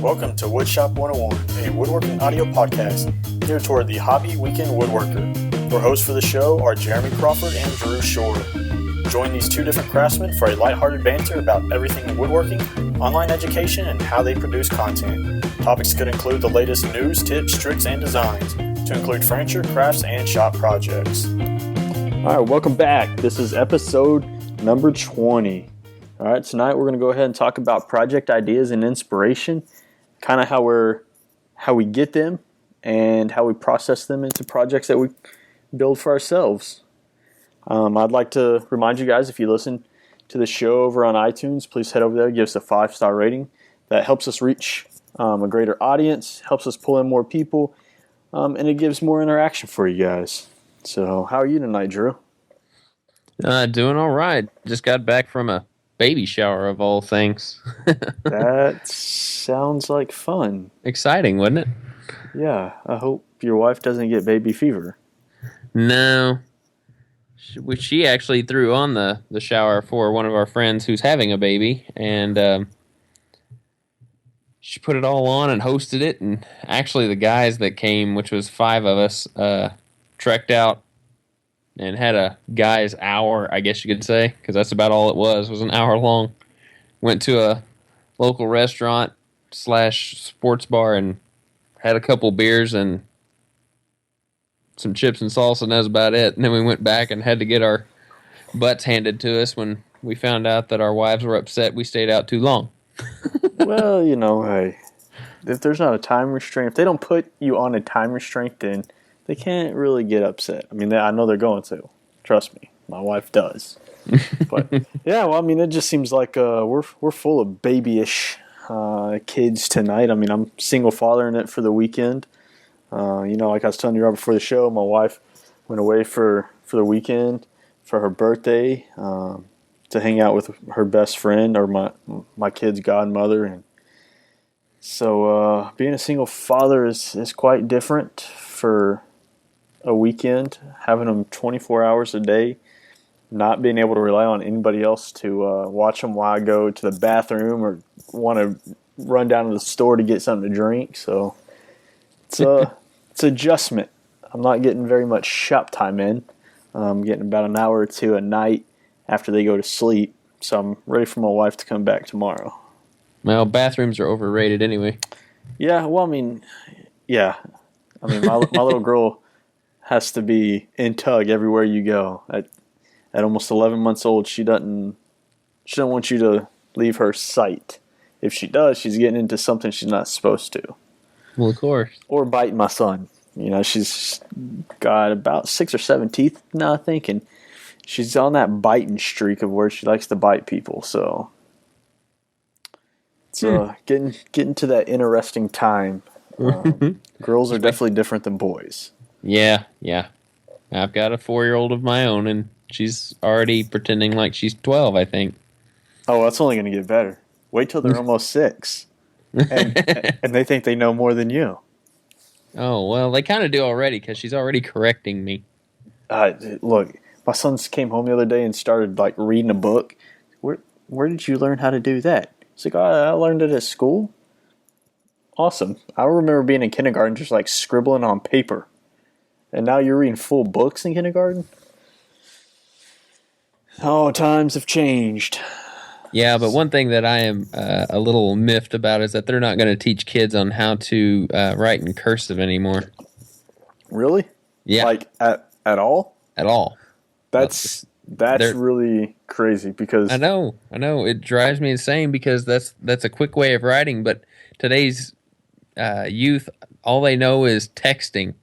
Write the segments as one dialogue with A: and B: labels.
A: Welcome to Woodshop 101, a woodworking audio podcast geared toward the hobby weekend woodworker. Your hosts for the show are Jeremy Crawford and Drew Shore. Join these two different craftsmen for a lighthearted banter about everything in woodworking, online education, and how they produce content. Topics could include the latest news, tips, tricks, and designs, to include furniture, crafts, and shop projects. All right, welcome back. This is episode number 20. All right, tonight we're going to go ahead and talk about project ideas and inspiration, kind of how we get them and how we process them into projects that we build for ourselves. I'd like to remind you guys, if you listen to the show over on iTunes, please head over there, give us a 5-star rating. That helps us reach a greater audience, helps us pull in more people, and it gives more interaction for you guys. So how are you tonight, Drew?
B: Doing all right. Just got back from a baby shower of all things.
A: That sounds like fun.
B: Exciting, wasn't it?
A: Yeah, I hope your wife doesn't get baby fever.
B: No. She actually threw on the shower for one of our friends who's having a baby, and she put it all on and hosted it, and actually the guys that came, which was 5 of us, trekked out and had a guy's hour, I guess you could say, because that's about all it was an hour long. Went to a local restaurant / sports bar and had a couple beers and some chips and salsa, and that was about it. And then we went back and had to get our butts handed to us when we found out that our wives were upset we stayed out too long.
A: Well, hey, if there's not a time restraint, if they don't put you on a time restraint, then they can't really get upset. I mean, I know they're going to. Trust me, my wife does. But yeah, well, I mean, it just seems like we're full of babyish kids tonight. I mean, I'm single fathering it for the weekend. Like I was telling you right before the show, my wife went away for the weekend for her birthday to hang out with her best friend, or my kid's godmother. And so being a single father is quite different for a weekend, having them 24 hours a day, not being able to rely on anybody else to watch them while I go to the bathroom or want to run down to the store to get something to drink. So it's adjustment. I'm not getting very much shop time in. I'm getting about an hour or two a night after they go to sleep. So I'm ready for my wife to come back tomorrow.
B: Well, bathrooms are overrated anyway.
A: Yeah, well, I mean, my little girl has to be in tug everywhere you go. At almost 11 months old, she doesn't want you to leave her sight. If she does, she's getting into something she's not supposed to.
B: Well, of course.
A: Or biting my son. She's got about 6 or 7 teeth now, I think, and she's on that biting streak of where she likes to bite people. So it's getting to that interesting time. Girls are definitely different than boys.
B: Yeah. I've got a 4-year-old of my own, and she's already pretending like she's 12, I think.
A: Oh, that's only going to get better. Wait till they're almost 6. And they think they know more than you.
B: Oh, well, they kind of do already, because she's already correcting me.
A: Look, my son came home the other day and started reading a book. Where did you learn how to do that? He's like, I learned it at school. Awesome. I remember being in kindergarten just scribbling on paper. And now you're reading full books in kindergarten? Oh, times have changed.
B: Yeah, but one thing that I am a little miffed about is that they're not going to teach kids on how to write in cursive anymore.
A: Really?
B: Yeah.
A: At all?
B: At all.
A: That's really crazy because
B: I know. It drives me insane because that's a quick way of writing, but today's youth, all they know is texting.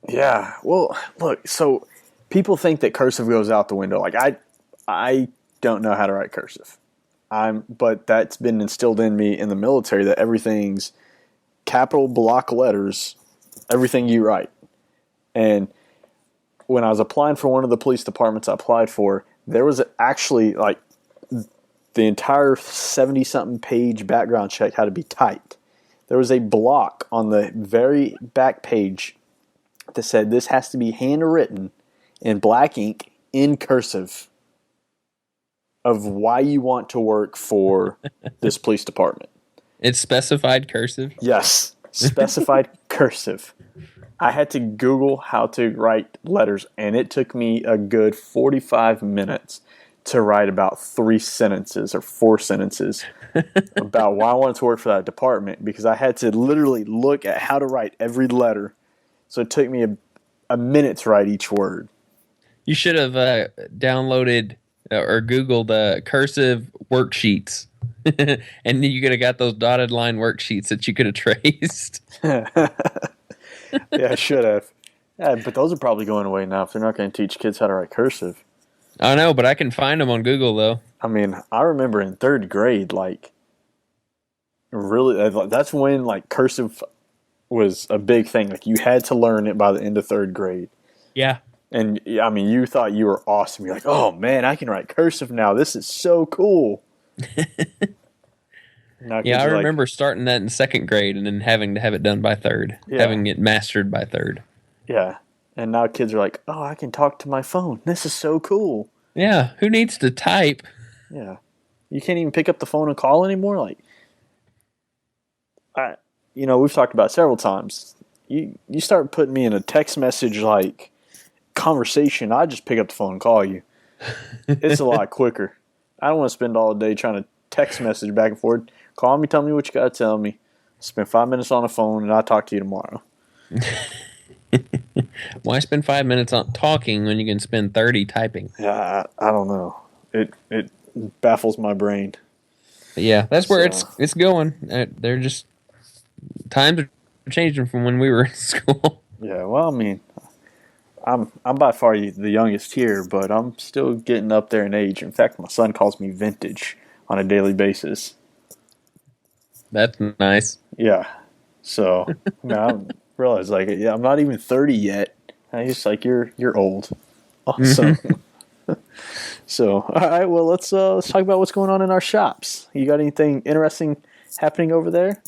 A: Yeah. Well, look, so people think that cursive goes out the window. I don't know how to write cursive. But that's been instilled in me in the military that everything's capital block letters, everything you write. And when I was applying for one of the police departments I applied for, there was actually the entire 70-something page background check had to be typed. There was a block on the very back page that said this has to be handwritten in black ink in cursive of why you want to work for this police department.
B: It's specified cursive.
A: Yes, specified cursive. I had to Google how to write letters, and it took me a good 45 minutes to write about 3 sentences or 4 sentences about why I wanted to work for that department, because I had to literally look at how to write every letter. So it took me a minute to write each word.
B: You should have downloaded or Googled cursive worksheets. And you could have got those dotted line worksheets that you could have traced.
A: Yeah, I should have. Yeah, but those are probably going away now if they're not going to teach kids how to write cursive.
B: I know, but I can find them on Google, though.
A: I mean, I remember in 3rd grade, like, really, that's when, like, cursive was a big thing. Like, you had to learn it by the end of 3rd grade.
B: Yeah.
A: And, I mean, you thought you were awesome. You're like, oh, man, I can write cursive now. This is so cool.
B: Yeah, I remember starting that in 2nd grade and then having to have it done by 3rd. Yeah. Having it mastered by 3rd.
A: Yeah. And now kids are like, oh, I can talk to my phone. This is so cool.
B: Yeah. Who needs to type?
A: Yeah. You can't even pick up the phone and call anymore? Like, we've talked about it several times. You start putting me in a text message, like, conversation, I just pick up the phone and call you. It's a lot quicker. I don't want to spend all day trying to text message back and forth. Call me, tell me what you got to tell me. Spend 5 minutes on the phone, and I'll talk to you tomorrow.
B: Why spend 5 minutes on talking when you can spend 30 typing?
A: Yeah, I don't know. It baffles my brain.
B: But yeah, that's where it's going. They're just times are changing from when we were in school.
A: Yeah, well, I mean, I'm by far the youngest here, but I'm still getting up there in age. In fact, my son calls me vintage on a daily basis.
B: That's nice.
A: Yeah. So, I realize, like, yeah, I'm not even 30 yet. And he's like, you're old. Awesome. So, all right, well, let's talk about what's going on in our shops. You got anything interesting happening over there?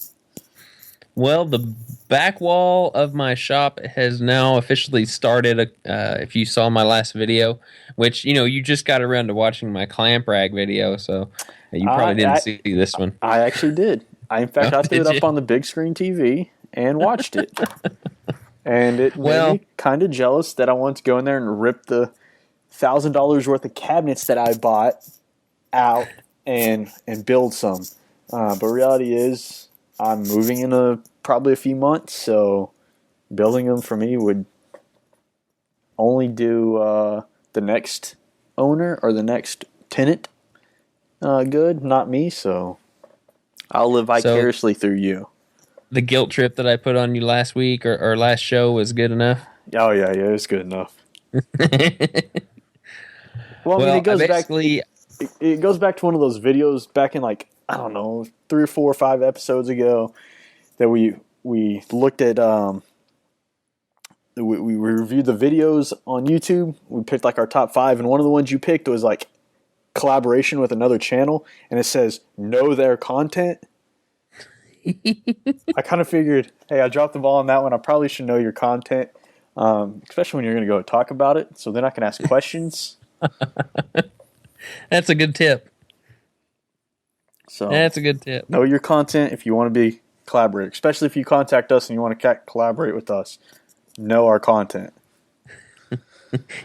B: Well, the back wall of my shop has now officially started. If you saw my last video, which, you just got around to watching my clamp rag video, so you probably didn't see this one.
A: I actually did. I threw it up on the big screen TV and watched it. And it made me kind of jealous that I wanted to go in there and rip the $1,000 worth of cabinets that I bought out and build some. But reality is, I'm moving in probably a few months, so building them for me would only do the next owner or the next tenant good, not me. So I'll live vicariously through you.
B: The guilt trip that I put on you last week or last show was good enough?
A: Oh, yeah, it's good enough. Well, I mean, it goes back to one of those videos back in, like, I don't know, 3 or 4 or 5 episodes ago that we looked at. We reviewed the videos on YouTube. We picked, like, our top 5, and one of the ones you picked was, like, collaboration with another channel, and it says know their content. I kind of figured, hey, I dropped the ball on that one. I probably should know your content, especially when you're going to go talk about it, so then I can ask questions.
B: That's a good tip.
A: So
B: that's a good tip.
A: Know your content if you want to be collaborator, especially if you contact us and you want to collaborate with us. Know our content.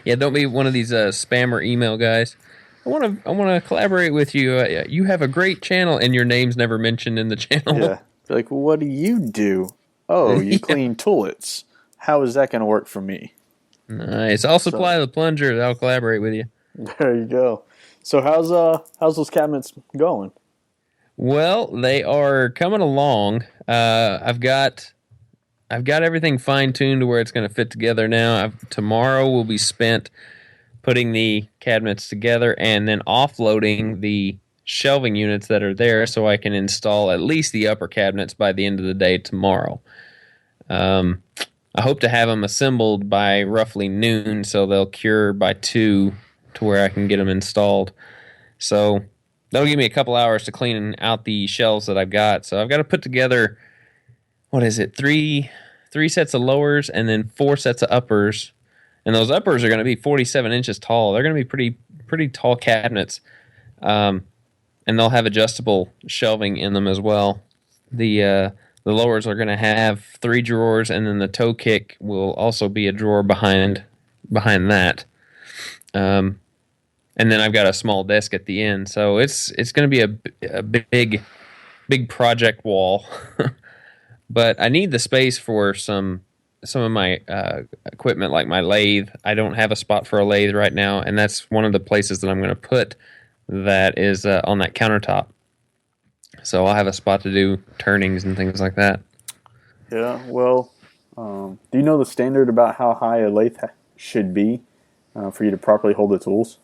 B: Yeah, don't be one of these spammer email guys. I want to collaborate with you. You have a great channel, and your name's never mentioned in the channel.
A: Yeah, be like, well, what do you do? Oh, you clean toilets. How is that going to work for me?
B: Nice. I'll supply the plunger. I'll collaborate with you.
A: There you go. So how's those cabinets going?
B: Well, they are coming along. I've got everything fine-tuned to where it's going to fit together now. Tomorrow will be spent putting the cabinets together and then offloading the shelving units that are there so I can install at least the upper cabinets by the end of the day tomorrow. I hope to have them assembled by roughly noon so they'll cure by 2 to where I can get them installed. So that'll give me a couple hours to clean out the shelves that I've got. So I've got to put together, three sets of lowers and then 4 sets of uppers. And those uppers are going to be 47 inches tall. They're going to be pretty tall cabinets. And they'll have adjustable shelving in them as well. the lowers are going to have 3 drawers, and then the toe kick will also be a drawer behind that. And then I've got a small desk at the end, so it's going to be a big project wall. But I need the space for some of my equipment, like my lathe. I don't have a spot for a lathe right now, and that's one of the places that I'm going to put that is on that countertop. So I'll have a spot to do turnings and things like that.
A: Yeah, well, do you know the standard about how high a lathe should be for you to properly hold the tools?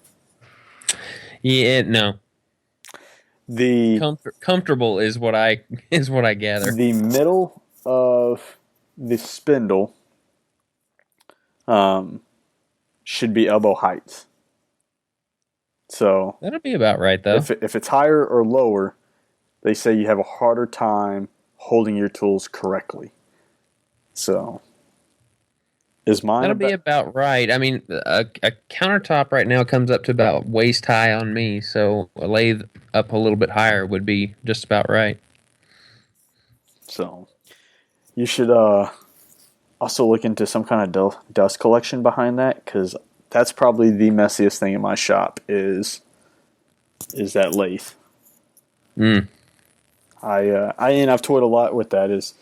B: Yeah, no.
A: The
B: Comfortable is what I gather.
A: the middle of the spindle should be elbow height. So
B: That'll be about right, though.
A: if it's higher or lower, they say you have a harder time holding your tools correctly. So is mine
B: That'll be about right. I mean, a countertop right now comes up to about waist high on me, so a lathe up a little bit higher would be just about right.
A: So you should also look into some kind of dust collection behind that, because that's probably the messiest thing in my shop is that lathe. I've toyed a lot with that, is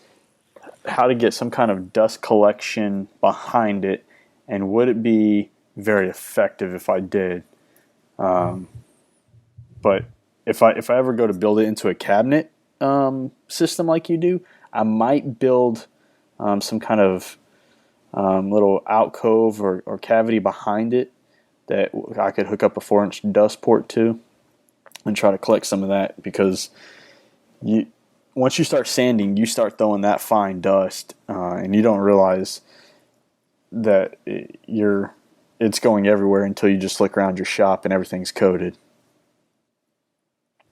A: how to get some kind of dust collection behind it, and would it be very effective if I did. But if I ever go to build it into a cabinet system like you do, I might build some kind of little alcove or cavity behind it that I could hook up a 4-inch dust port to and try to collect some of that, because once you start sanding, you start throwing that fine dust, and you don't realize that it's going everywhere until you just look around your shop and everything's coated.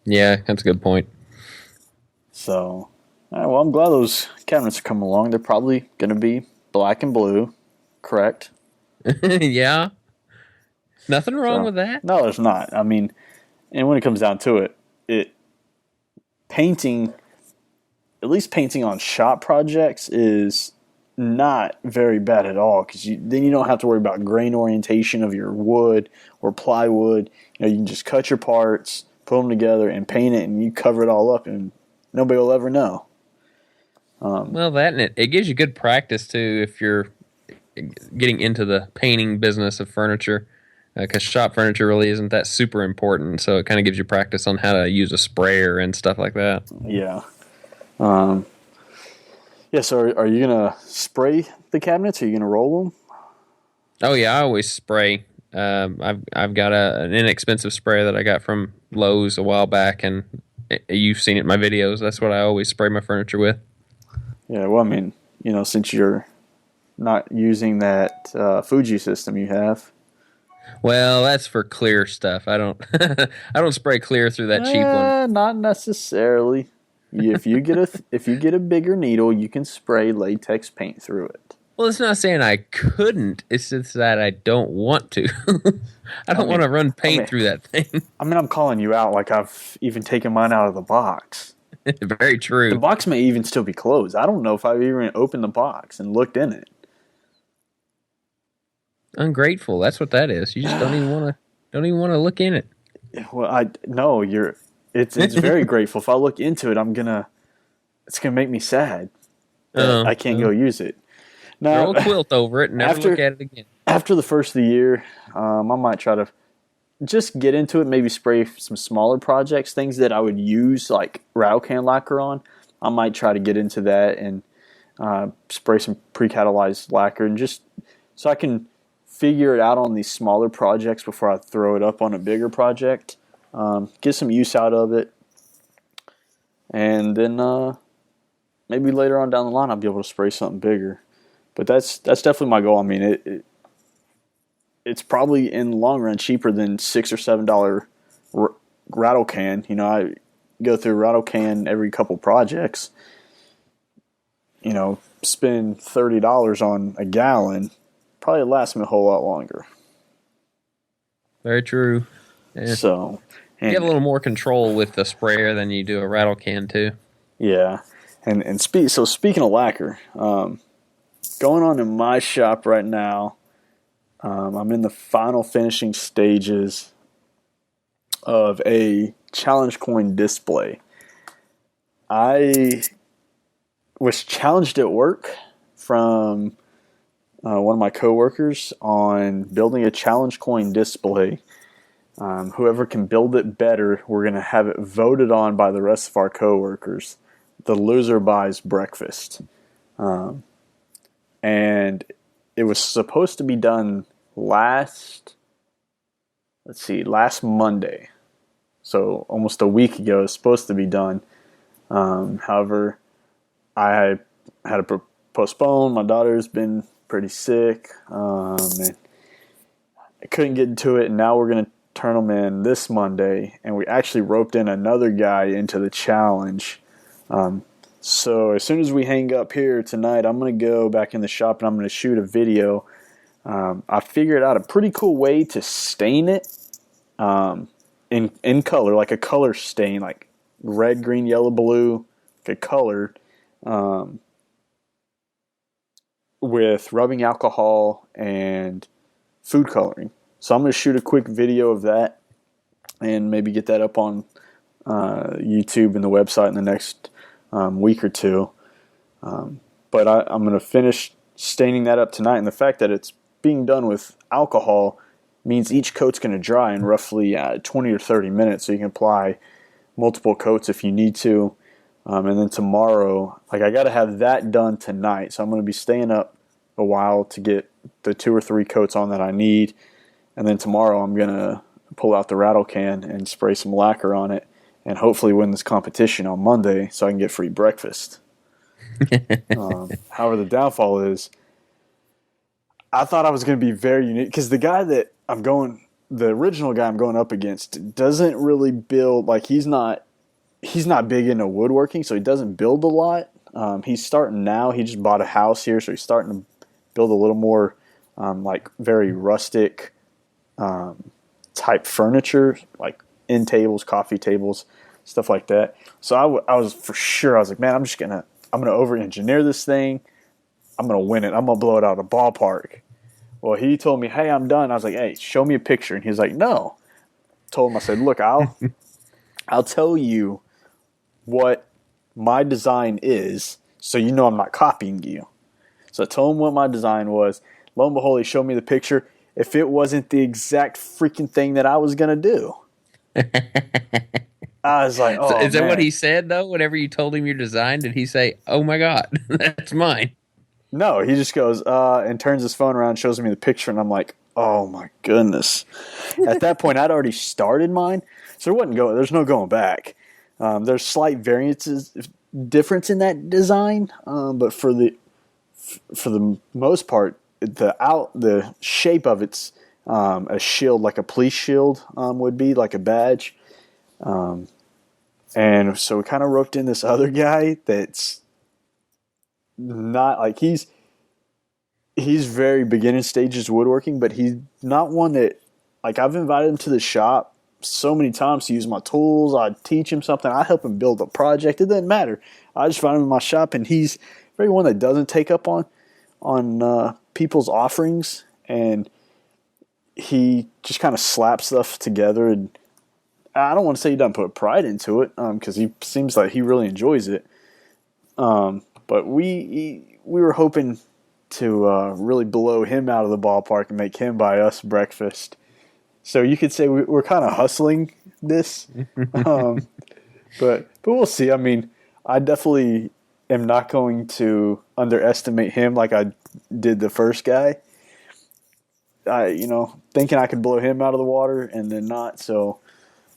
B: Yeah, that's a good point.
A: So, well, I'm glad those cabinets are coming along. They're probably going to be black and blue, correct?
B: Yeah. Nothing wrong with that.
A: No, there's not. I mean, and when it comes down to it painting, at least painting on shop projects, is not very bad at all, because then you don't have to worry about grain orientation of your wood or plywood. You can just cut your parts, put them together, and paint it, and you cover it all up, and nobody will ever know.
B: Well, that and it gives you good practice too if you're getting into the painting business of furniture, because shop furniture really isn't that super important. So it kind of gives you practice on how to use a sprayer and stuff like that.
A: Yeah. Yeah. So are you gonna spray the cabinets? Or are you gonna roll them?
B: Oh yeah, I always spray. I've got an inexpensive sprayer that I got from Lowe's a while back, and you've seen it in my videos. That's what I always spray my furniture with.
A: Yeah. Well, I mean, since you're not using that Fuji system you have.
B: Well, that's for clear stuff. I don't I don't spray clear through that cheap one.
A: Not necessarily. If you get a bigger needle, you can spray latex paint through it.
B: Well, it's not saying I couldn't. It's just that I don't want to. I don't want to run paint through that thing.
A: I'm calling you out like I've even taken mine out of the box.
B: Very true.
A: The box may even still be closed. I don't know if I've even opened the box and looked in it.
B: Ungrateful. That's what that is. You just don't even want to look in it.
A: Well, it's very grateful. If I look into it, it's gonna make me sad. I can't go use it.
B: Now, throw a quilt over it and never look at it again.
A: After the first of the year, I might try to just get into it. Maybe spray some smaller projects, things that I would use like rattle can lacquer on. I might try to get into that and spray some pre-catalyzed lacquer, and just so I can figure it out on these smaller projects before I throw it up on a bigger project. Get some use out of it, and then maybe later on down the line I'll be able to spray something bigger. But that's definitely my goal. I mean, it's probably in the long run cheaper than $6 or $7 rattle can. I go through rattle can every couple projects. Spend $30 on a gallon. Probably lasts me a whole lot longer.
B: Very true. Yeah.
A: So
B: you get a little more control with the sprayer than you do a rattle can too.
A: Yeah, So speaking of lacquer, going on in my shop right now, I'm in the final finishing stages of a challenge coin display. I was challenged at work from one of my coworkers on building a challenge coin display. Whoever can build it better, we're going to have it voted on by the rest of our coworkers. The loser buys breakfast. And it was supposed to be done last Monday. So almost a week ago, it was supposed to be done. However, I had to postpone. My daughter's been pretty sick. And I couldn't get into it, and now we're going to turn them in this Monday. And we actually roped in another guy into the challenge. So as soon as we hang up here tonight, I'm going to go back in the shop and I'm going to shoot a video. I figured out a pretty cool way to stain it in color, like a color stain, like red, green, yellow, blue, like a color, with rubbing alcohol and food coloring. So I'm going to shoot a quick video of that and maybe get that up on YouTube and the website in the next week or two. But I'm going to finish staining that up tonight. And the fact that it's being done with alcohol means each coat's going to dry in roughly 20 or 30 minutes. So you can apply multiple coats if you need to. And then tomorrow, I got to have that done tonight. So I'm going to be staying up a while to get the 2 or 3 coats on that I need. And then tomorrow I'm going to pull out the rattle can and spray some lacquer on it and hopefully win this competition on Monday so I can get free breakfast. However, the downfall is I thought I was going to be very unique because the original guy I'm going up against doesn't really build, he's not big into woodworking, so he doesn't build a lot. He's starting now. He just bought a house here, so he's starting to build a little more very rustic type furniture, like end tables, coffee tables, stuff like that. So I was for sure, I was like, man, I'm gonna over-engineer this thing. I'm gonna win it. I'm gonna blow it out of the ballpark. Well, he told me, hey, I'm done. I was like, hey, show me a picture. And he's like, no. Told him, I said, look, I'll tell you what my design is so you know I'm not copying you. So I told him what my design was. Lo and behold, he showed me the picture. If it wasn't the exact freaking thing that I was going to do. I was like, oh,
B: so is that
A: man.
B: what he said, though? Whenever you told him your design, did he say, oh, my God, that's mine?
A: No, he just goes and turns his phone around, shows me the picture, and I'm like, oh, my goodness. At that point, I'd already started mine, so there's no going back. There's slight difference in that design, but for the most part, the shape of it's a shield, like a police shield would be, like a badge. And so we kind of roped in this other guy that's not like he's very beginning stages woodworking, but he's not one that I've invited him to the shop so many times to use my tools. I teach him something. I help him build a project. It doesn't matter. I just find him in my shop, and he's very one that doesn't take up on people's offerings, and he just kind of slaps stuff together. And I don't want to say he doesn't put pride into it, because he seems like he really enjoys it. But we were hoping to really blow him out of the ballpark and make him buy us breakfast. So you could say we're kind of hustling this, but we'll see. I mean, I definitely am not going to underestimate him like I did the first guy. Thinking I could blow him out of the water and then not. So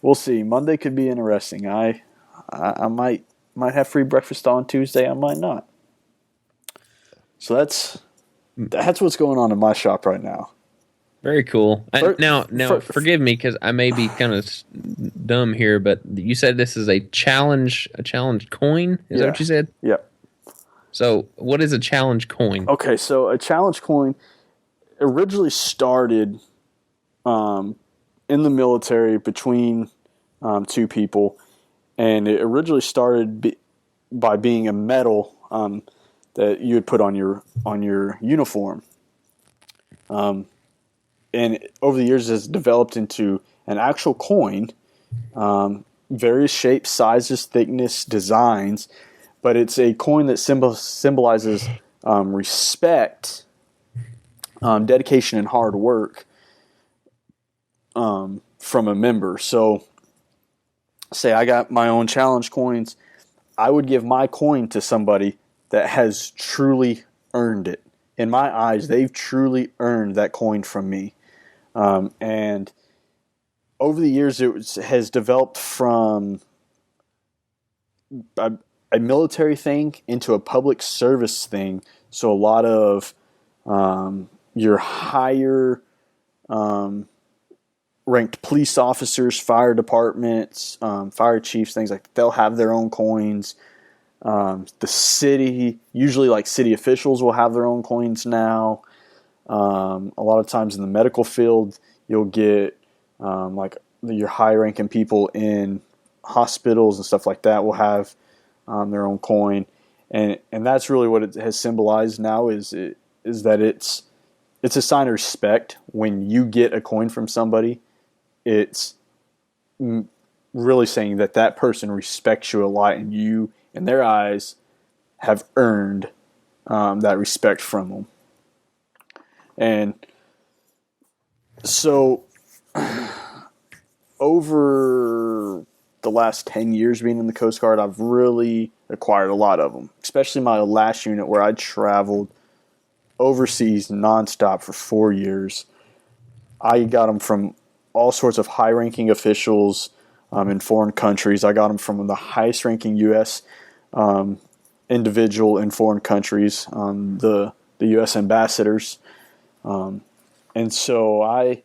A: we'll see. Monday could be interesting. I might have free breakfast on Tuesday. I might not. So that's what's going on in my shop right now.
B: Very cool. Now, forgive me because I may be kind of dumb here, but you said this is a challenge coin. Is that what you said?
A: Yep.
B: So, what is a challenge coin?
A: Okay, so a challenge coin originally started in the military between two people, and it originally started by being a medal that you would put on your uniform. And over the years, it's developed into an actual coin, various shapes, sizes, thickness, designs, but it's a coin that symbolizes respect, dedication, and hard work from a member. So, say I got my own challenge coins, I would give my coin to somebody that has truly earned it. In my eyes, they've truly earned that coin from me. And over the years, has developed from a military thing into a public service thing. So a lot of your higher ranked police officers, fire departments, fire chiefs, things like that, they'll have their own coins. The city, usually like city officials, will have their own coins now. A lot of times in the medical field, you'll get like your high-ranking people in hospitals and stuff like that will have their own coin, and that's really what it has symbolized now. Is that it's a sign of respect when you get a coin from somebody. It's really saying that that person respects you a lot, and you, in their eyes, have earned that respect from them. And so over the last 10 years being in the Coast Guard, I've really acquired a lot of them, especially my last unit where I traveled overseas nonstop for 4 years. I got them from all sorts of high-ranking officials in foreign countries. I got them from the highest-ranking U.S. Individual in foreign countries, the U.S. ambassadors. And so I've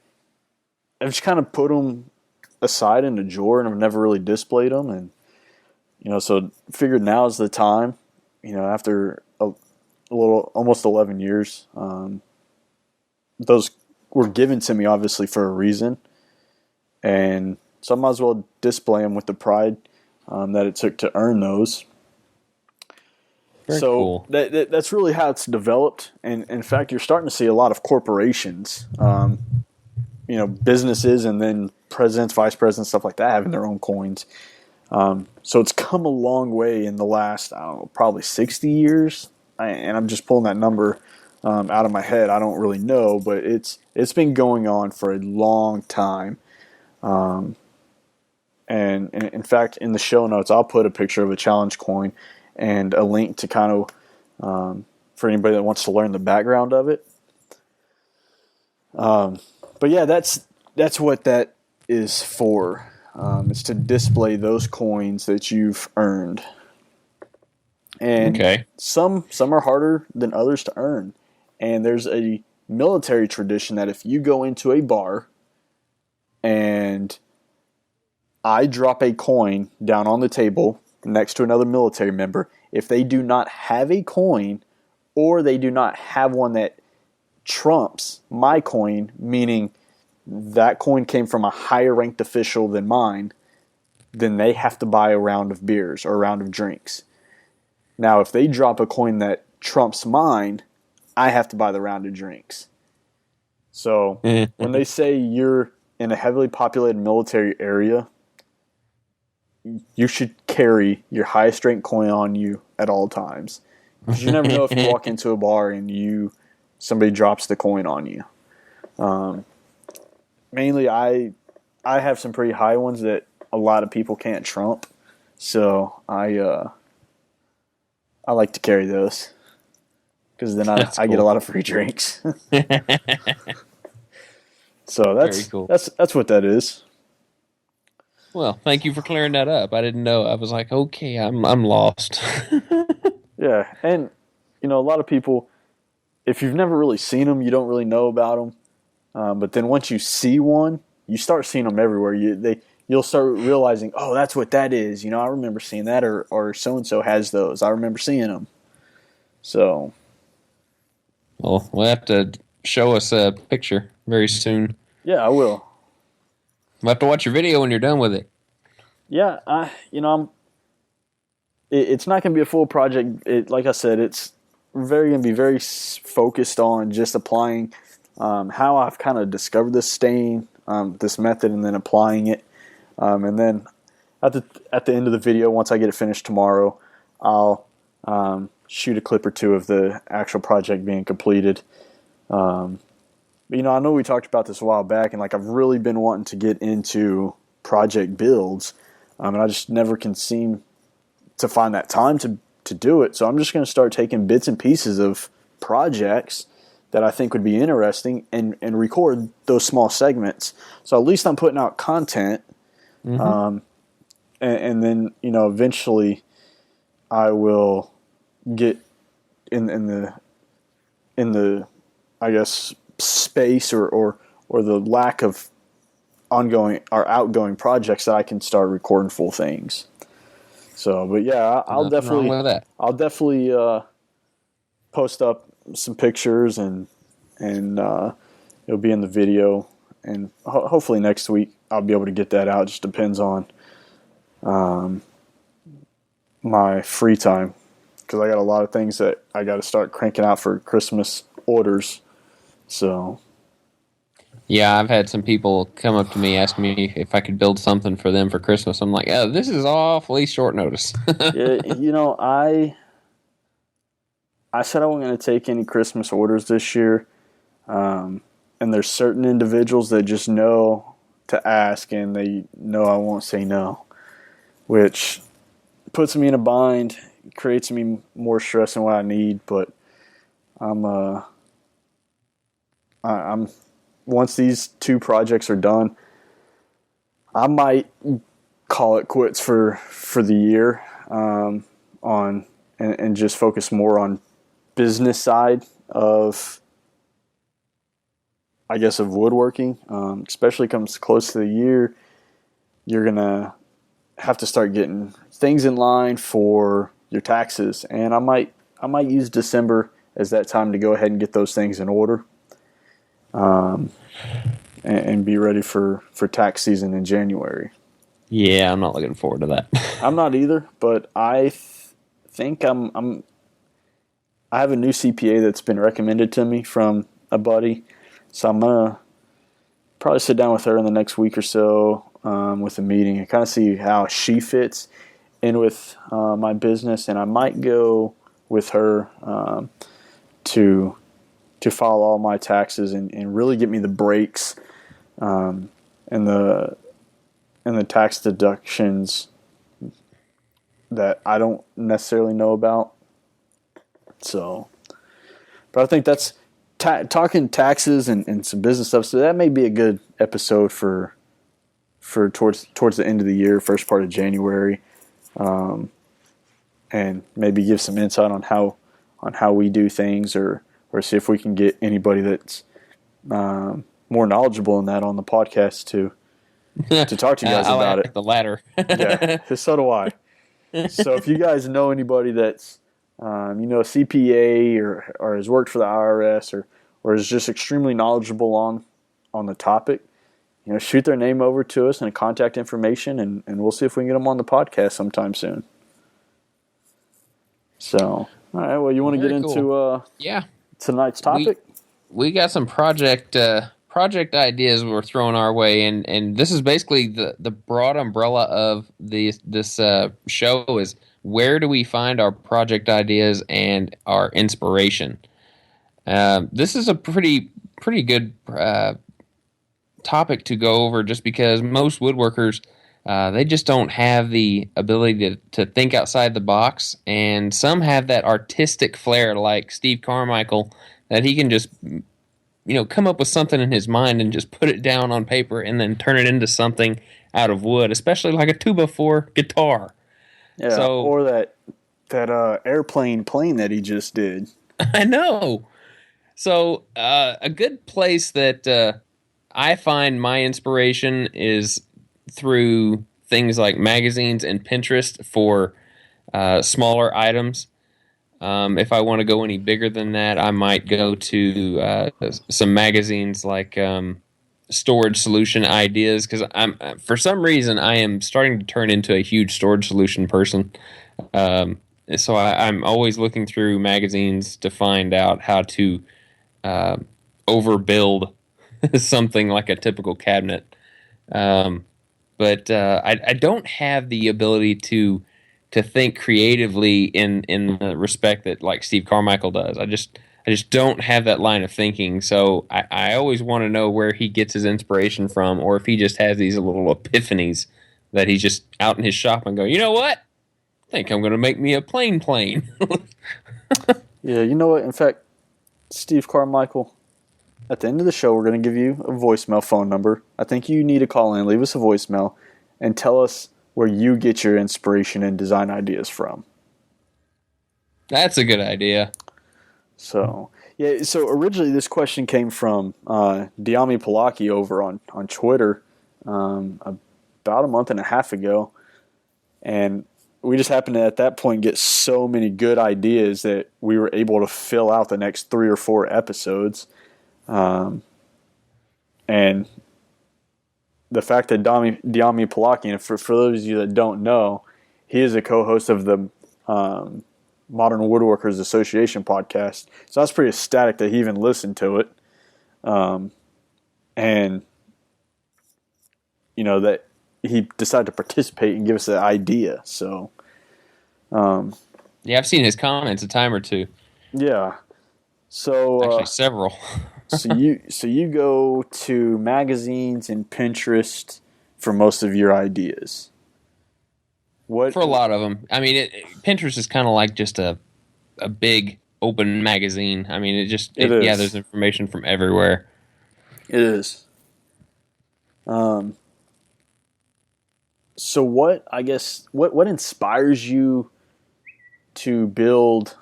A: just kind of put them aside in a drawer, and I've never really displayed them. And, so figured now is the time, after a little, almost 11 years, those were given to me obviously for a reason. And so I might as well display them with the pride that it took to earn those.
B: Very cool.
A: That's really how it's developed. And in fact, you're starting to see a lot of corporations, businesses, and then presidents, vice presidents, stuff like that, having their own coins. So it's come a long way in the last, probably 60 years. And I'm just pulling that number out of my head. I don't really know, but it's been going on for a long time. And in fact, in the show notes, I'll put a picture of a challenge coin and a link to kind of for anybody that wants to learn the background of it. But yeah, that's what that is for. It's to display those coins that you've earned. And
B: okay.
A: Some are harder than others to earn. And there's a military tradition that if you go into a bar and I drop a coin down on the table next to another military member, if they do not have a coin or they do not have one that trumps my coin, meaning that coin came from a higher ranked official than mine, then they have to buy a round of beers or a round of drinks. Now, if they drop a coin that trumps mine, I have to buy the round of drinks. So when they say you're in a heavily populated military area, you should carry your highest ranked coin on you at all times. Because you never know if you walk into a bar and somebody drops the coin on you. Mainly, I have some pretty high ones that a lot of people can't trump. So I like to carry those. Because then I get a lot of free drinks. So that's
B: cool.
A: That's what that is.
B: Well, thank you for clearing that up. I didn't know. I was like, okay, I'm lost.
A: Yeah, and a lot of people, if you've never really seen them, you don't really know about them. But then once you see one, you start seeing them everywhere. You'll start realizing, oh, that's what that is. I remember seeing that, or so and so has those. I remember seeing them. So,
B: well, we'll have to show us a picture very soon.
A: Yeah, I will.
B: We'll have to watch your video when you're done with it.
A: Yeah, it's not going to be a full project. Like I said, it's going to be very focused on just applying how I've kind of discovered this stain, this method, and then applying it. And then at the end of the video, once I get it finished tomorrow, I'll shoot a clip or two of the actual project being completed. But, I know we talked about this a while back, and like I've really been wanting to get into project builds, and I just never can seem to find that time to do it. So I'm just going to start taking bits and pieces of projects that I think would be interesting and record those small segments. So at least I'm putting out content. Mm-hmm. And then, eventually I will get in the I guess space or the lack of ongoing or outgoing projects that I can start recording full things. So, but yeah, I'll definitely post up some pictures and it'll be in the video, and hopefully next week I'll be able to get that out. It just depends on my free time, because I got a lot of things that I got to start cranking out for Christmas orders. So,
B: yeah, I've had some people come up to me asking me if I could build something for them for Christmas. I'm like, oh, this is awfully short notice.
A: Yeah, I said I wasn't going to take any Christmas orders this year, and there's certain individuals that just know to ask, and they know I won't say no, which puts me in a bind, creates me more stress than what I need. But I'm once these 2 projects are done, I might call it quits for the year, and just focus more on business side of, I guess, of woodworking. Especially comes close to the year, you're gonna have to start getting things in line for your taxes, and I might use December as that time to go ahead and get those things in order, and be ready for tax season in January.
B: Yeah, I'm not looking forward to that.
A: I'm not either, but I think I have a new CPA that's been recommended to me from a buddy, so I'm gonna probably sit down with her in the next week or so, with a meeting, and kind of see how she fits in with my business, and I might go with her to file all my taxes and really get me the breaks, and the tax deductions that I don't necessarily know about. So, but I think that's talking taxes and some business stuff. So that may be a good episode for towards the end of the year, first part of January, and maybe give some insight on how we do things, or see if we can get anybody that's more knowledgeable in that on the podcast to talk to you guys about it.
B: The latter.
A: Yeah, so do I. So if you guys know anybody that's a CPA or has worked for the IRS or is just extremely knowledgeable on the topic, shoot their name over to us and contact information, and we'll see if we can get them on the podcast sometime soon. So, all right. Well, you want to get into tonight's topic?
B: We got some project ideas we're throwing our way, and this is basically the broad umbrella of this show is, where do we find our project ideas and our inspiration? This is a pretty good topic to go over, just because most woodworkers, they just don't have the ability to think outside the box, and some have that artistic flair like Steve Carmichael, that he can just come up with something in his mind and just put it down on paper and then turn it into something out of wood, especially like a 2x4 guitar.
A: Yeah, or that airplane plane that he just did.
B: I know. So a good place that I find my inspiration is through things like magazines and Pinterest for smaller items. If I want to go any bigger than that, I might go to some magazines like storage solution ideas because I'm for some reason I am starting to turn into a huge storage solution person. Um, so I'm always looking through magazines to find out how to uh, overbuild something like a typical cabinet. Um, but I don't have the ability to think creatively in the respect that like Steve Carmichael does. I just don't have that line of thinking. So I always want to know where he gets his inspiration from, or if he just has these little epiphanies that he's just out in his shop and go, you know what? I think I'm going to make me a plane.
A: Yeah, you know what? In fact, Steve Carmichael, at the end of the show, we're going to give you a voicemail phone number. I think you need to call in, leave us a voicemail, and tell us where you get your inspiration and design ideas from.
B: That's a good idea.
A: So, yeah, so originally this question came from Diami Palaki over on Twitter about a month and a half ago. And we just happened to, at that point, get so many good ideas that we were able to fill out the next 3 or 4 episodes. And the fact that Diami Palaki, and for those of you that don't know, he is a co-host of the Modern Woodworkers Association podcast. So I was pretty ecstatic that he even listened to it. And, you know, that he decided to participate and give us an idea. So,
B: Yeah, I've seen his comments a time or two.
A: yeah. So
B: Actually, several.
A: so you go to magazines and Pinterest for most of your ideas. What
B: For a lot of them. I mean, Pinterest is kind of like just a big open magazine. I mean,
A: It is.
B: yeah, there's information from everywhere.
A: It is. So what inspires you to build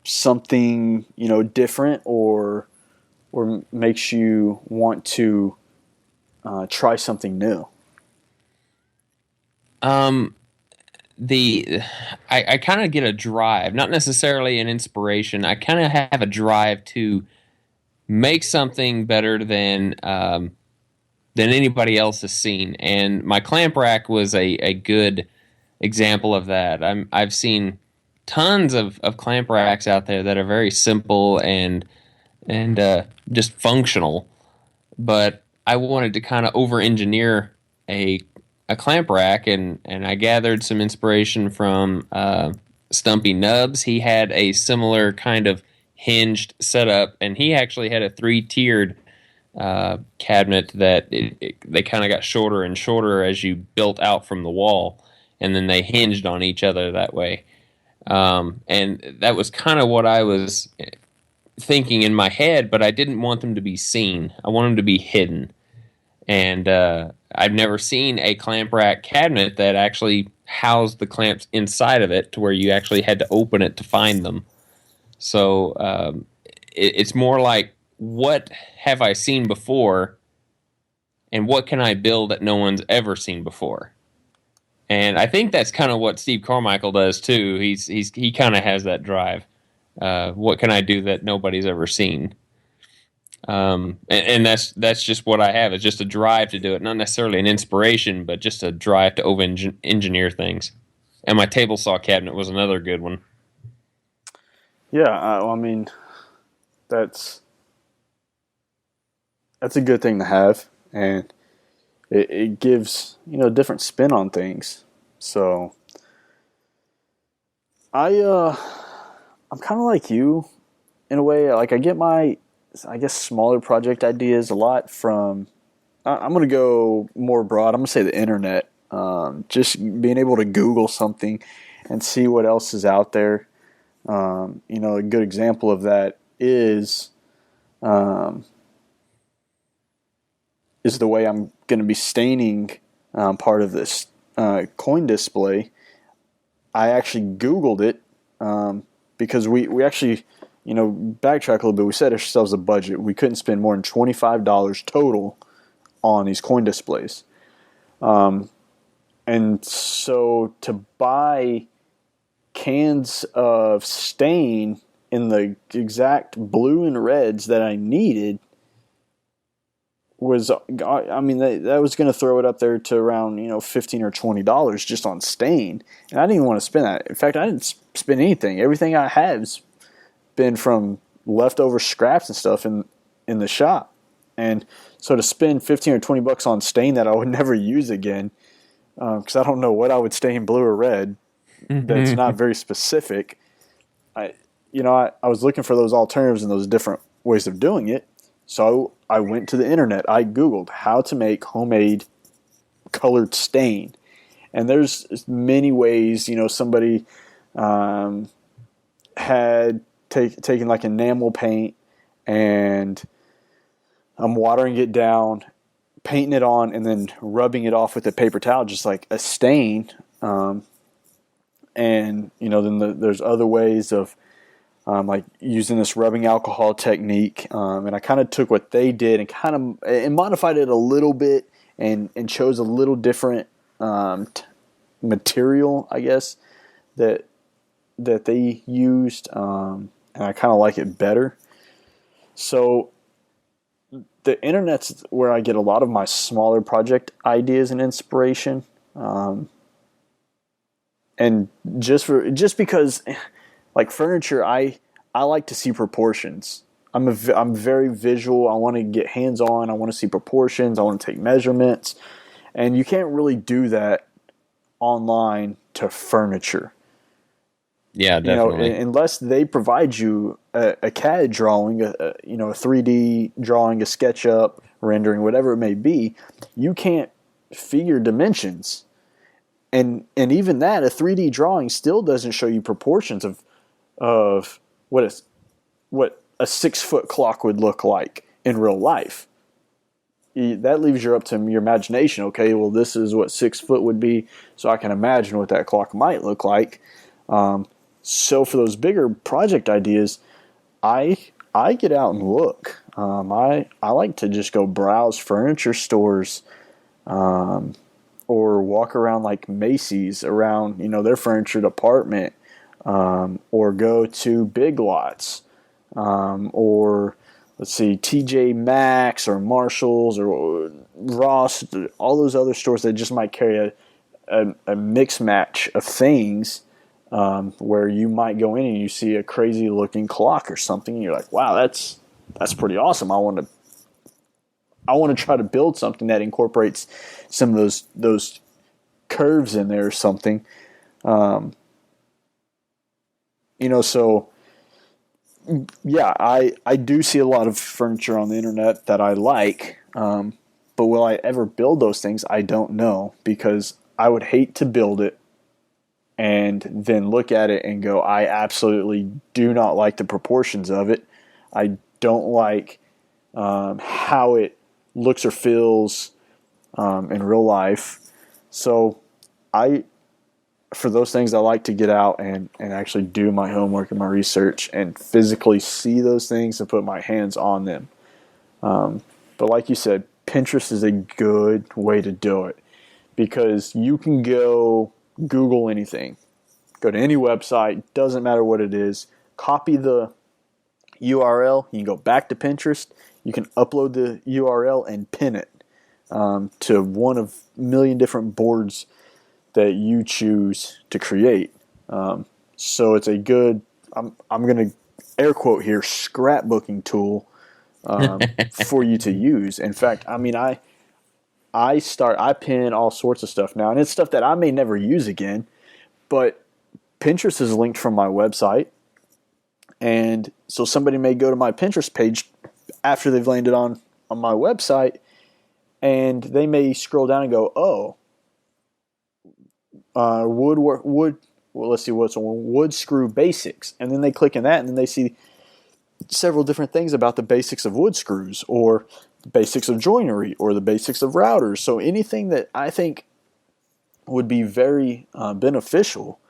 A: something, you know, different, or makes you want to try something new?
B: I kind of get a drive, not necessarily an inspiration. I kind of have a drive to make something better than anybody else has seen. And my clamp rack was a good example of that. I've seen tons of clamp racks out there that are very simple and just functional, but I wanted to kind of over engineer a clamp rack, and I gathered some inspiration from Stumpy Nubs. He had a similar kind of hinged setup, and he actually had a 3-tiered cabinet that they kind of got shorter and shorter as you built out from the wall, and then they hinged on each other that way. And that was kind of what I was thinking in my head, but I didn't want them to be seen. I want them to be hidden. And I've never seen a clamp rack cabinet that actually housed the clamps inside of it to where you actually had to open it to find them. So it's more like, what have I seen before, and what can I build that no one's ever seen before? And I think that's kind of what Steve Carmichael does too. He kind of has that drive. What can I do that nobody's ever seen? And that's just what I have. It's just a drive to do it, not necessarily an inspiration, but just a drive to over engineer things. And my table saw cabinet was another good one.
A: Yeah, I mean, that's a good thing to have, and it gives, you know, a different spin on things. So I'm kind of like you in a way. Like, I get my, I guess, smaller project ideas a lot from, I'm going to go more broad. I'm going to say the internet. Just being able to Google something and see what else is out there. You know, a good example of that is the way I'm going to be staining part of this coin display. I actually Googled it because we actually, you know, backtrack a little bit. We set ourselves a budget. We couldn't spend more than $25 total on these coin displays. And so to buy cans of stain in the exact blue and reds that I needed was, I mean, that was going to throw it up there to around, $15 or $20 just on stain. And I didn't even want to spend that. In fact, I didn't spend anything. Everything I have been from leftover scraps and stuff in the shop. And so to spend 15 or $20 on stain that I would never use again, because I don't know what I would stain blue or red, that's not very specific. I was looking for those alternatives and those different ways of doing it. So I went to the internet. I Googled how to make homemade colored stain. And there's many ways. Somebody had taken like enamel paint and I'm watering it down, painting it on, and then rubbing it off with a paper towel, just like a stain. And then there's other ways of like using this rubbing alcohol technique. And I kind of took what they did and modified it a little bit and chose a little different material, I guess, that they used. And I kind of like it better. So the internet's where I get a lot of my smaller project ideas and inspiration. And just because, like furniture, I like to see proportions. I'm very visual. I want to get hands on. I want to see proportions. I want to take measurements, and you can't really do that online to furniture.
B: Yeah, definitely.
A: Unless they provide you a CAD drawing, a 3D drawing, a SketchUp rendering, whatever it may be, you can't figure dimensions. And even that, a 3D drawing still doesn't show you proportions of what a 6-foot clock would look like in real life. That leaves you up to your imagination. Okay, well, this is what 6 foot would be, so I can imagine what that clock might look like. So for those bigger project ideas, I get out and look. I like to just go browse furniture stores, or walk around like Macy's around their furniture department, or go to Big Lots, or let's see, TJ Maxx or Marshalls or Ross, all those other stores that just might carry a mix match of things. Where you might go in and you see a crazy looking clock or something, and you're like, "Wow, that's pretty awesome. I want to try to build something that incorporates some of those curves in there or something." So yeah, I do see a lot of furniture on the internet that I like, but will I ever build those things? I don't know, because I would hate to build it and then look at it and go, I absolutely do not like the proportions of it. I don't like how it looks or feels in real life. So for those things, I like to get out and actually do my homework and my research and physically see those things and put my hands on them. But like you said, Pinterest is a good way to do it, because you can go Google anything. Go to any website, doesn't matter what it is, copy the URL, you can go back to Pinterest, you can upload the URL and pin it to one of a million different boards that you choose to create. So it's a good, I'm going to air quote here, scrapbooking tool for you to use. In fact, I mean, I pin all sorts of stuff now, and it's stuff that I may never use again, but Pinterest is linked from my website, and so somebody may go to my Pinterest page after they've landed on my website, and they may scroll down and go, "Oh, wood. Well, let's see what's on wood screw basics," and then they click in that, and then they see several different things about the basics of wood screws, or the basics of joinery, or the basics of routers. So anything that I think would be very beneficial.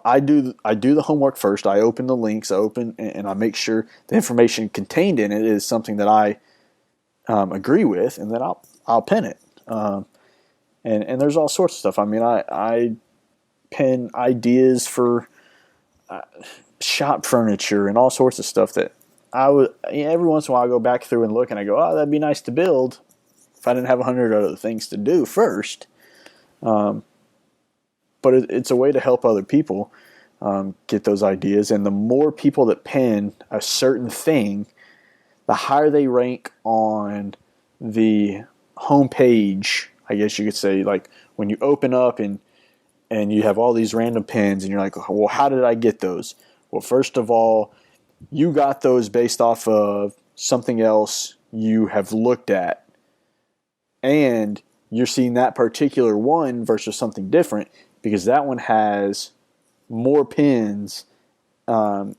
A: I do the homework first. I open the links, and I make sure the information contained in it is something that I agree with, and then I'll pin it. And there's all sorts of stuff. I mean, I pin ideas for shop furniture and all sorts of stuff that every once in a while I go back through and look, and I go, "Oh, that'd be nice to build," if I didn't have 100 other things to do first. But it's a way to help other people get those ideas. And the more people that pin a certain thing, the higher they rank on the homepage, I guess you could say. Like when you open up and you have all these random pins and you're like, well, how did I get those? Well, first of all, you got those based off of something else you have looked at. And you're seeing that particular one versus something different because that one has more pins or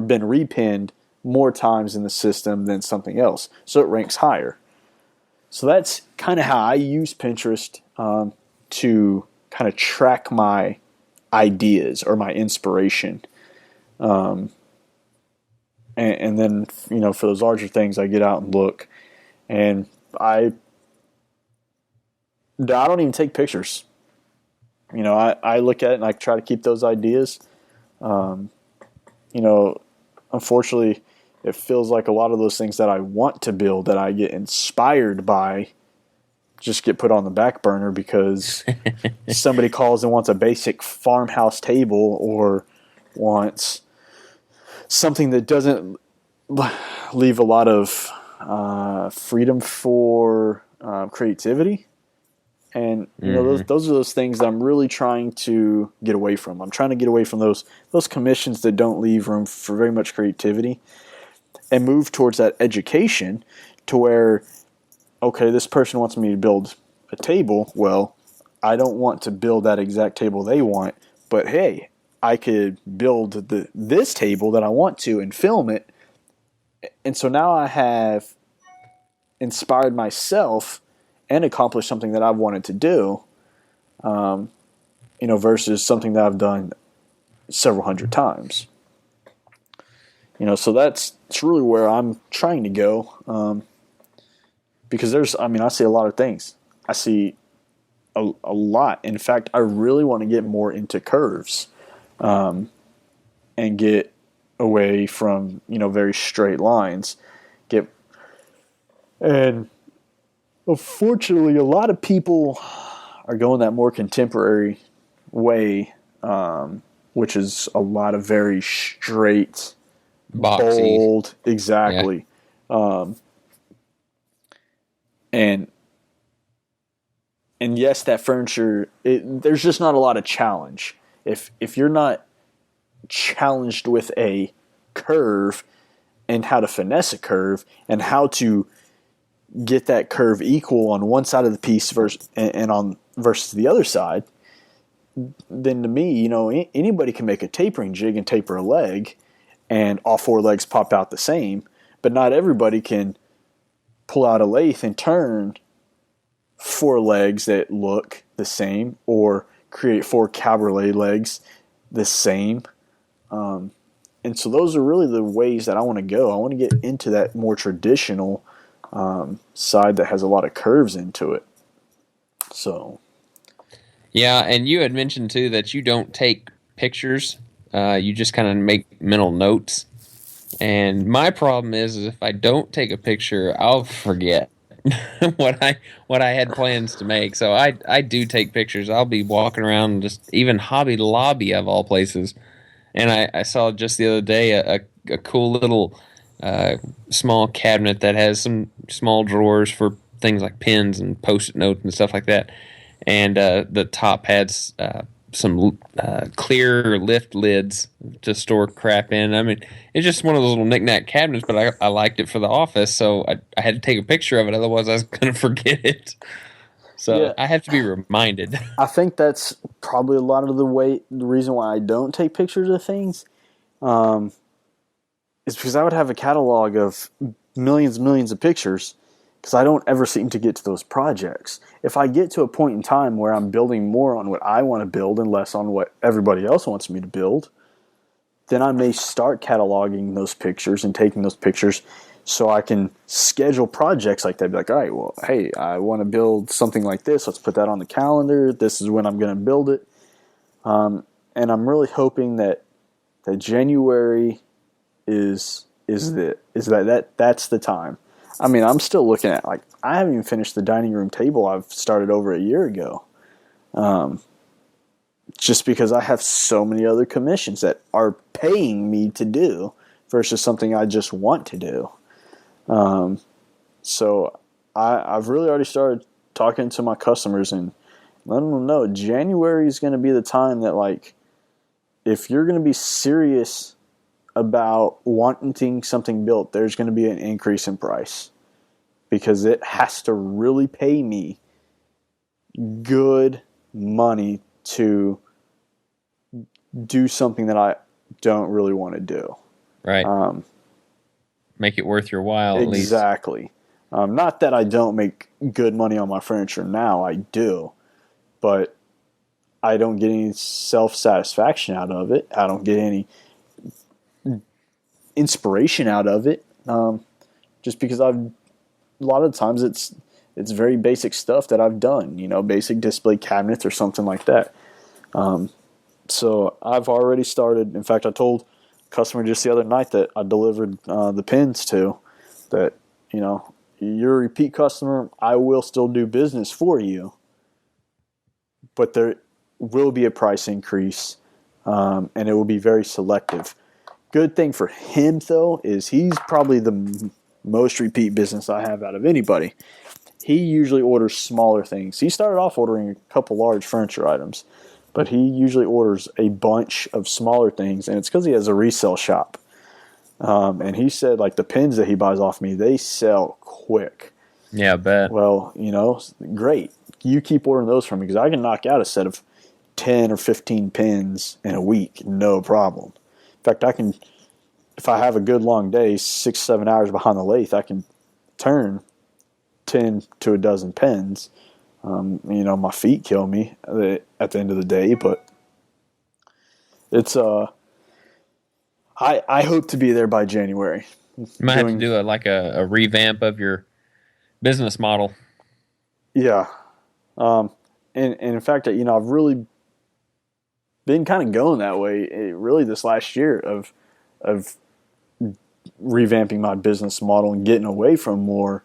A: been repinned more times in the system than something else. So it ranks higher. So that's kind of how I use Pinterest to kind of track my ideas or my inspiration. And then, for those larger things, I get out and look. And I don't even take pictures. I look at it and I try to keep those ideas. Unfortunately, it feels like a lot of those things that I want to build that I get inspired by just get put on the back burner because somebody calls and wants a basic farmhouse table or wants something that doesn't leave a lot of freedom for creativity. And those are those things that I'm really trying to get away from. I'm trying to get away from those commissions that don't leave room for very much creativity and move towards that education to where, okay, this person wants me to build a table. Well, I don't want to build that exact table they want, but hey, I could build this table that I want to and film it. And so now I have inspired myself and accomplished something that I've wanted to do, versus something that I've done several hundred times. So that's really where I'm trying to go. Because I see a lot of things. I see a lot. In fact, I really want to get more into curves, and get away from, very straight lines. And unfortunately, a lot of people are going that more contemporary way, which is a lot of very straight,
B: boxy,
A: bold, exactly. Yeah. And yes, that furniture, there's just not a lot of challenge. If you're not challenged with a curve and how to finesse a curve and how to get that curve equal on one side of the piece versus the other side, then to me, anybody can make a tapering jig and taper a leg and all four legs pop out the same, but not everybody can pull out a lathe and turn four legs that look the same or create four cabriolet legs the same. And so those are really the ways that I want to go. I want to get into that more traditional side that has a lot of curves into it. So,
B: yeah, and you had mentioned too that you don't take pictures; you just kind of make mental notes. And my problem is if I don't take a picture, I'll forget what I had plans to make. So I do take pictures. I'll be walking around, just even Hobby Lobby of all places, and I saw just the other day a cool little small cabinet that has some small drawers for things like pens and post-it notes and stuff like that. And the top had some clear lift lids to store crap in. I mean, it's just one of those little knick-knack cabinets, but I liked it for the office, so I had to take a picture of it, otherwise I was going to forget it. So yeah. I have to be reminded.
A: I think that's probably a lot of the reason why I don't take pictures of things is because I would have a catalog of millions and millions of pictures because I don't ever seem to get to those projects. If I get to a point in time where I'm building more on what I want to build and less on what everybody else wants me to build, then I may start cataloging those pictures and taking those pictures so I can schedule projects like that. Be like, all right, well, hey, I want to build something like this. Let's put that on the calendar. This is when I'm going to build it. And I'm really hoping that January that's the time. I mean, I'm still looking at, like, I haven't even finished the dining room table I've started over a year ago. Just because I have so many other commissions that are paying me to do versus something I just want to do. So I've really already started talking to my customers and letting them know January is going to be the time that, like, if you're going to be serious about wanting something built, there's going to be an increase in price because it has to really pay me good money to do something that I don't really want to do.
B: Right. Make it worth your while, at least.
A: Exactly. Not that I don't make good money on my furniture now, I do. But I don't get any self-satisfaction out of it. I don't get any inspiration out of it. Just because a lot of times it's very basic stuff that I've done, basic display cabinets or something like that. So I've already started. In fact, I told a customer just the other night that I delivered the pins to that, you're a repeat customer. I will still do business for you, but there will be a price increase, and it will be very selective. Good thing for him, though, is he's probably the most repeat business I have out of anybody. He usually orders smaller things. He started off ordering a couple large furniture items, but he usually orders a bunch of smaller things, and it's because he has a resale shop. And he said, like, the pins that he buys off me, they sell quick.
B: Yeah, I bet.
A: Well, great. You keep ordering those from me because I can knock out a set of 10 or 15 pins in a week, no problem. In fact, I can, if I have a good long day, 6-7 hours behind the lathe, I can turn 10 to a dozen pins. My feet kill me at the end of the day, but it's I hope to be there by January.
B: You might have to do a revamp of your business model.
A: Yeah. And in fact, I've really been kind of going that way really this last year of revamping my business model and getting away from more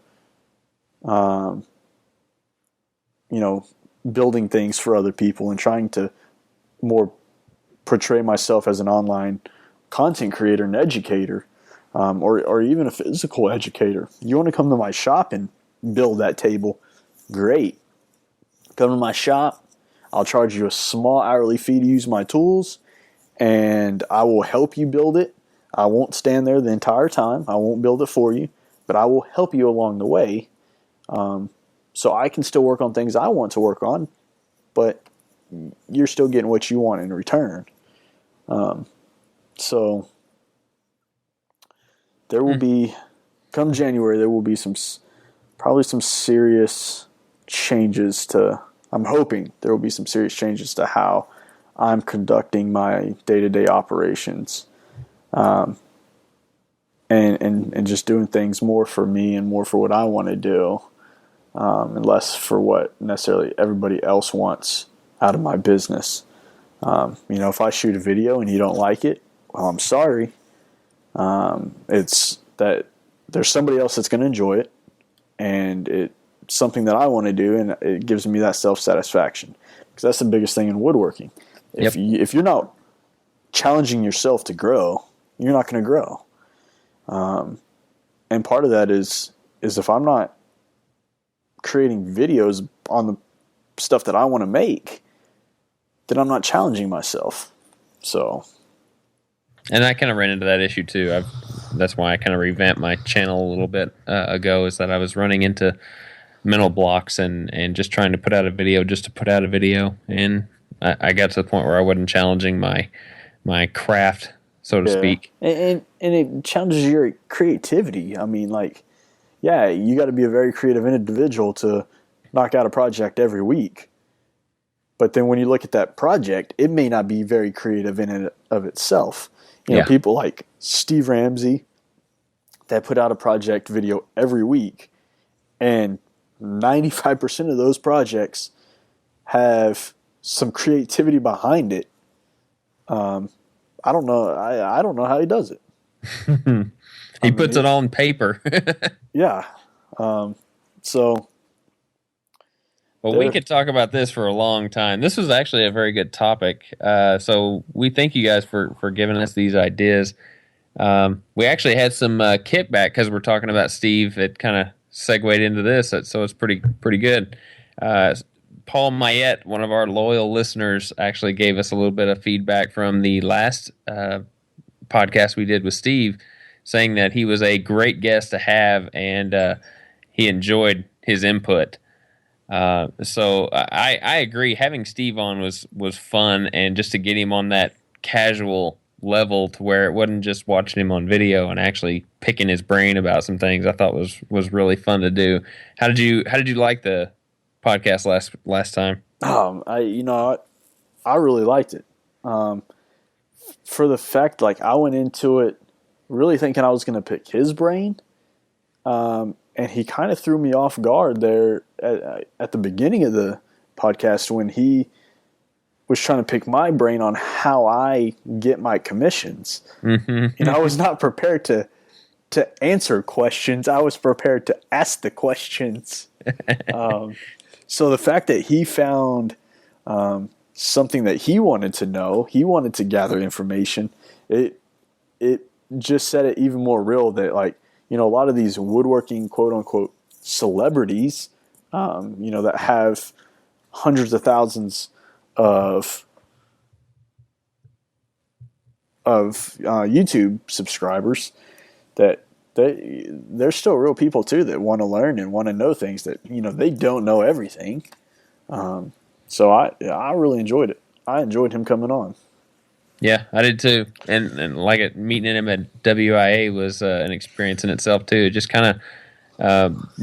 A: building things for other people and trying to more portray myself as an online content creator and educator, or even a physical educator. You want to come to my shop and build that table? Great. Come to my shop. I'll charge you a small hourly fee to use my tools, and I will help you build it. I won't stand there the entire time. I won't build it for you, but I will help you along the way. So I can still work on things I want to work on, but you're still getting what you want in return. So there will be, come January, there will be probably some serious changes I'm hoping there will be some serious changes to how I'm conducting my day-to-day operations. And just doing things more for me and more for what I want to do. And less for what necessarily everybody else wants out of my business. If I shoot a video and you don't like it, well, I'm sorry. It's that there's somebody else that's going to enjoy it, and it's something that I want to do, and it gives me that self-satisfaction. Because that's the biggest thing in woodworking. If you're not challenging yourself to grow, you're not going to grow. And part of that is if I'm not creating videos on the stuff that I want to make, then I'm not challenging myself. So,
B: and I kind of ran into that issue too. That's why I kind of revamped my channel a little bit ago, is that I was running into mental blocks and just trying to put out a video just to put out a video, and I got to the point where I wasn't challenging my craft, so to speak.
A: And it challenges your creativity. I mean, you got to be a very creative individual to knock out a project every week. But then when you look at that project, it may not be very creative in and of itself. People like Steve Ramsey that put out a project video every week, and 95% of those projects have some creativity behind it. I don't know. I don't know how he does it. I
B: He
A: mean,
B: puts it on paper.
A: yeah. So
B: Well, we
A: there.
B: could talk about this for a long time. This was actually a very good topic. So we thank you guys for giving us these ideas. We actually had some kickback because we're talking about Steve. It kind of segued into this, so it's pretty good. Paul Mayette, one of our loyal listeners, actually gave us a little bit of feedback from the last podcast we did with Steve, saying that he was a great guest to have and he enjoyed his input. So I agree. Having Steve on was fun, and just to get him on that casual level to where it wasn't just watching him on video and actually picking his brain about some things, I thought was really fun to do. How did you like the podcast last time?
A: I really liked it. For the fact, like, I went into it really thinking I was going to pick his brain, and he kind of threw me off guard there at the beginning of the podcast when he was trying to pick my brain on how I get my commissions.
B: Mm-hmm.
A: I was not prepared to answer questions. I was prepared to ask the questions. So the fact that he found something that he wanted to know, he wanted to gather information, it just said it even more real that, like, a lot of these woodworking quote unquote celebrities, that have hundreds of thousands of YouTube subscribers, that they're still real people too that want to learn and want to know things that they don't know everything. So I really enjoyed it. I enjoyed him coming on.
B: Yeah, I did too, and like meeting him at WIA was an experience in itself too. It just kind of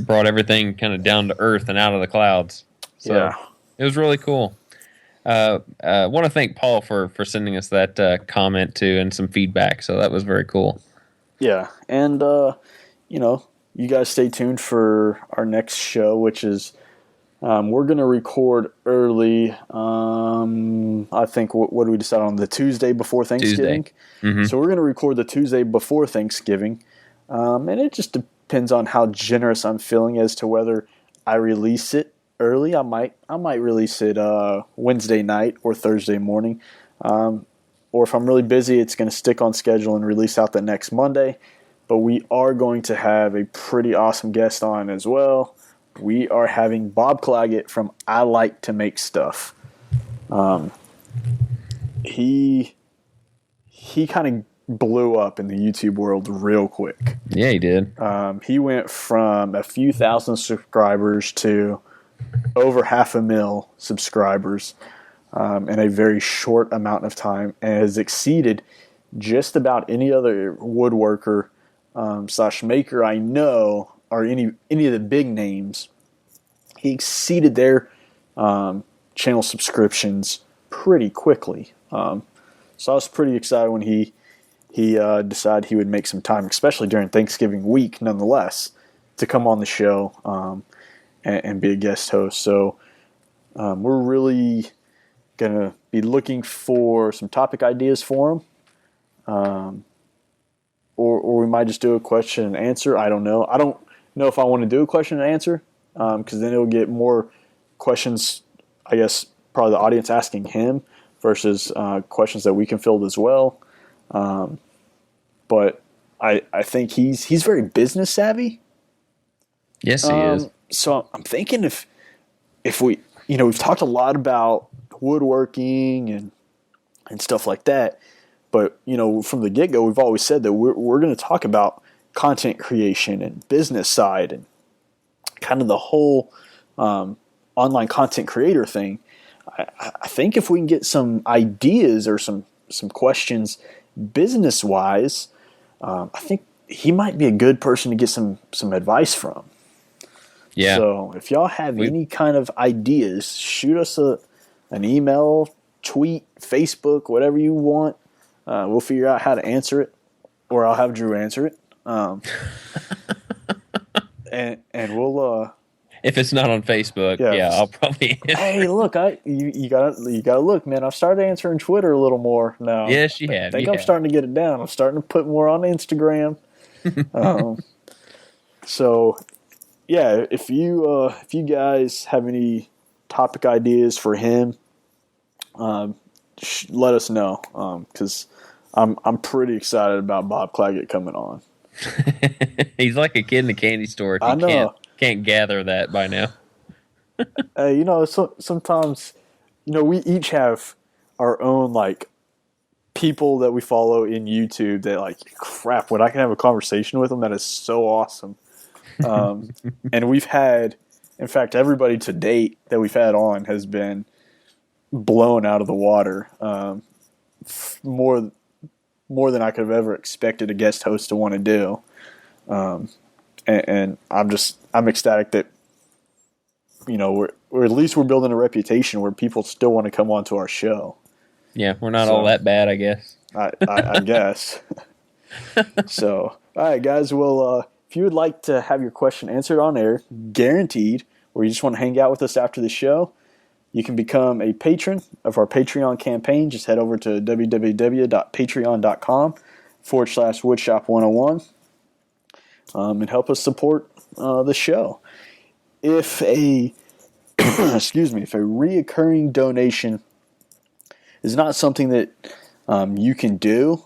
B: brought everything kind of down to earth and out of the clouds. So
A: Yeah.
B: it was really cool. I want to thank Paul for sending us that comment too and some feedback. So that was very cool.
A: Yeah, and you guys stay tuned for our next show, which is we're going to record early. I think what do we decide on, the Tuesday before Thanksgiving?
B: Tuesday. Mm-hmm.
A: So we're going to record the Tuesday before Thanksgiving, and it just depends on how generous I'm feeling as to whether I release it early. I might release it Wednesday night or Thursday morning. Or if I'm really busy, it's going to stick on schedule and release out the next Monday. But we are going to have a pretty awesome guest on as well. We are having Bob Claggett from I Like to Make Stuff. He kind of blew up in the YouTube world real quick.
B: Yeah, he did.
A: He went from a few thousand subscribers to over 500,000 subscribers in a very short amount of time, and has exceeded just about any other woodworker / maker I know, or any of the big names. He exceeded their channel subscriptions pretty quickly. So I was pretty excited when he decided he would make some time, especially during Thanksgiving week, nonetheless, to come on the show and be a guest host. So we're really going to be looking for some topic ideas for him. Or we might just do a question and answer. I don't know. I don't know if I want to do a question and answer, because then it'll get more questions, I guess, probably the audience asking him versus questions that we can field as well. But I think he's very business savvy.
B: Yes, he is.
A: So I'm thinking if we, we've talked a lot about woodworking and stuff like that, but from the get-go, we've always said that we're going to talk about content creation and business side and kind of the whole online content creator thing. I think if we can get some ideas or some questions business-wise, I think he might be a good person to get some advice from.
B: Yeah.
A: So if y'all have any kind of ideas, shoot us an email, tweet, Facebook, whatever you want. We'll figure out how to answer it, or I'll have Drew answer it. And
B: If it's not on Facebook,
A: Yeah.
B: I'll probably
A: Hey,
B: answer.
A: look, you gotta look, man. I've started answering Twitter a little more now.
B: Yes, you
A: I
B: have.
A: think
B: You
A: I'm
B: have.
A: starting to get it down. I'm starting to put more on Instagram. Um, so yeah, if you guys have any topic ideas for him, let us know, because I'm pretty excited about Bob Claggett coming on.
B: He's like a kid in a candy store if
A: I
B: you
A: know.
B: can't gather that by now.
A: Sometimes, we each have our own like people that we follow in YouTube that like crap. When I can have a conversation with them, that is so awesome. And we've had, in fact, everybody to date that we've had on has been blown out of the water. More than I could have ever expected a guest host to want to do. And I'm ecstatic that we're at least we're building a reputation where people still want to come onto our show.
B: Yeah, we're not all that bad, I guess.
A: I guess. So, all right, guys. Well, if you would like to have your question answered on air, guaranteed, or you just want to hang out with us after the show, you can become a patron of our Patreon campaign. Just head over to www.patreon.com/Woodshop101 and help us support the show. If a if a reoccurring donation is not something that you can do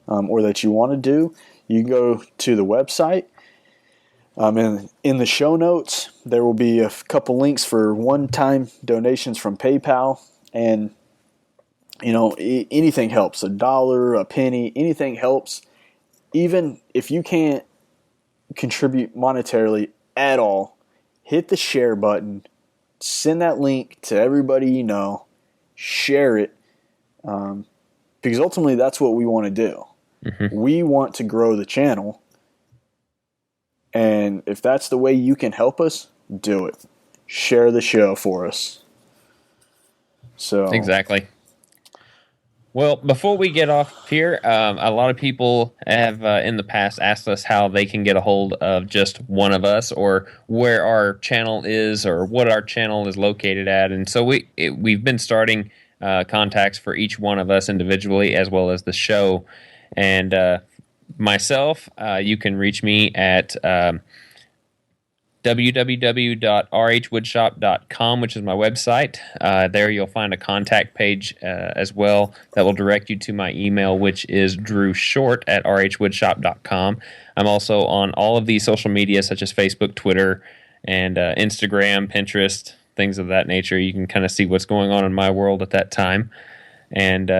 A: or that you want to do, you can go to the website. And in the show notes, there will be a couple links for one-time donations from PayPal. And, anything helps. $1, a penny, anything helps. Even if you can't contribute monetarily at all, hit the share button. Send that link to everybody you know. Share it. Because ultimately, that's what we want to do. Mm-hmm. We want to grow the channel. And if that's the way you can help us, do it. Share the show for us. So
B: exactly. Well, before we get off here, a lot of people have in the past asked us how they can get a hold of just one of us, or where our channel is, or what our channel is located at. And so we've been starting contacts for each one of us individually, as well as the show. And myself, you can reach me at www.rhwoodshop.com, which is my website. There you'll find a contact page as well that will direct you to my email, which is drewshort@rhwoodshop.com. I'm also on all of these social media, such as Facebook, Twitter, and Instagram, Pinterest, things of that nature. You can kind of see what's going on in my world at that time. And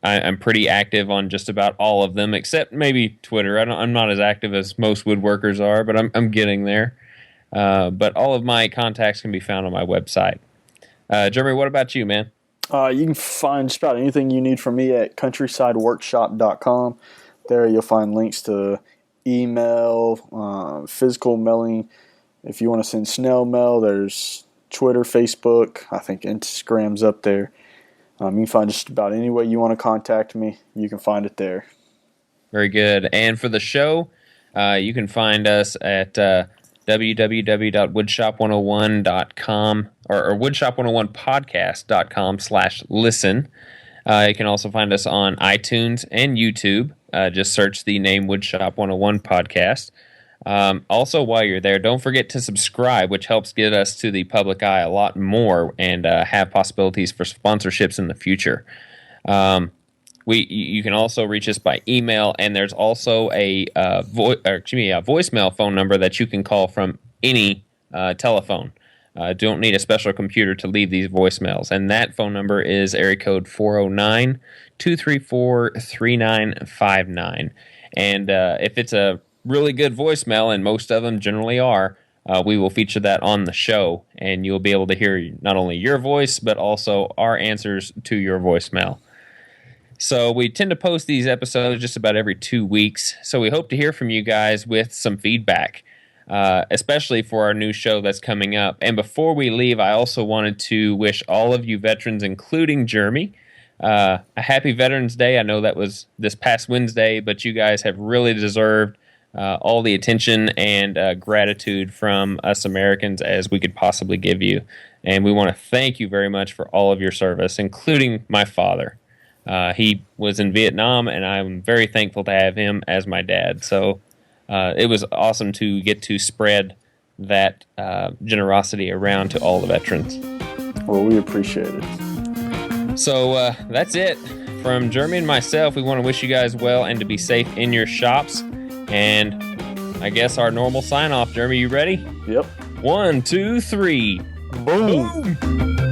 B: I'm pretty active on just about all of them, except maybe Twitter. I'm not as active as most woodworkers are, but I'm getting there. But all of my contacts can be found on my website. Jeremy, what about you, man?
A: You can find just about anything you need from me at countrysideworkshop.com. There you'll find links to email, physical mailing. If you want to send snail mail, there's Twitter, Facebook. I think Instagram's up there. You can find just about any way you want to contact me. You can find it there.
B: Very good. And for the show, you can find us at www.woodshop101.com or woodshop101podcast.com/listen. You can also find us on iTunes and YouTube. Just search the name Woodshop 101 Podcast. Also, while you're there, don't forget to subscribe, which helps get us to the public eye a lot more and have possibilities for sponsorships in the future. You can also reach us by email, and there's also a voicemail phone number that you can call from any telephone. Don't need a special computer to leave these voicemails, and that phone number is area code 409-234-3959. And if it's a really good voicemail, and most of them generally are, we will feature that on the show, and you'll be able to hear not only your voice, but also our answers to your voicemail. So we tend to post these episodes just about every 2 weeks. So we hope to hear from you guys with some feedback, especially for our new show that's coming up. And before we leave, I also wanted to wish all of you veterans, including Jeremy, a happy Veterans Day. I know that was this past Wednesday, but you guys have really deserved all the attention and gratitude from us Americans as we could possibly give you. And we want to thank you very much for all of your service, including my father. He was in Vietnam, and I'm very thankful to have him as my dad. So it was awesome to get to spread that generosity around to all the veterans.
A: Well, we appreciate it.
B: So that's it. From Jeremy and myself, we want to wish you guys well and to be safe in your shops. And I guess our normal sign off. Jeremy, you ready?
A: Yep.
B: 1, 2, 3.
A: Boom.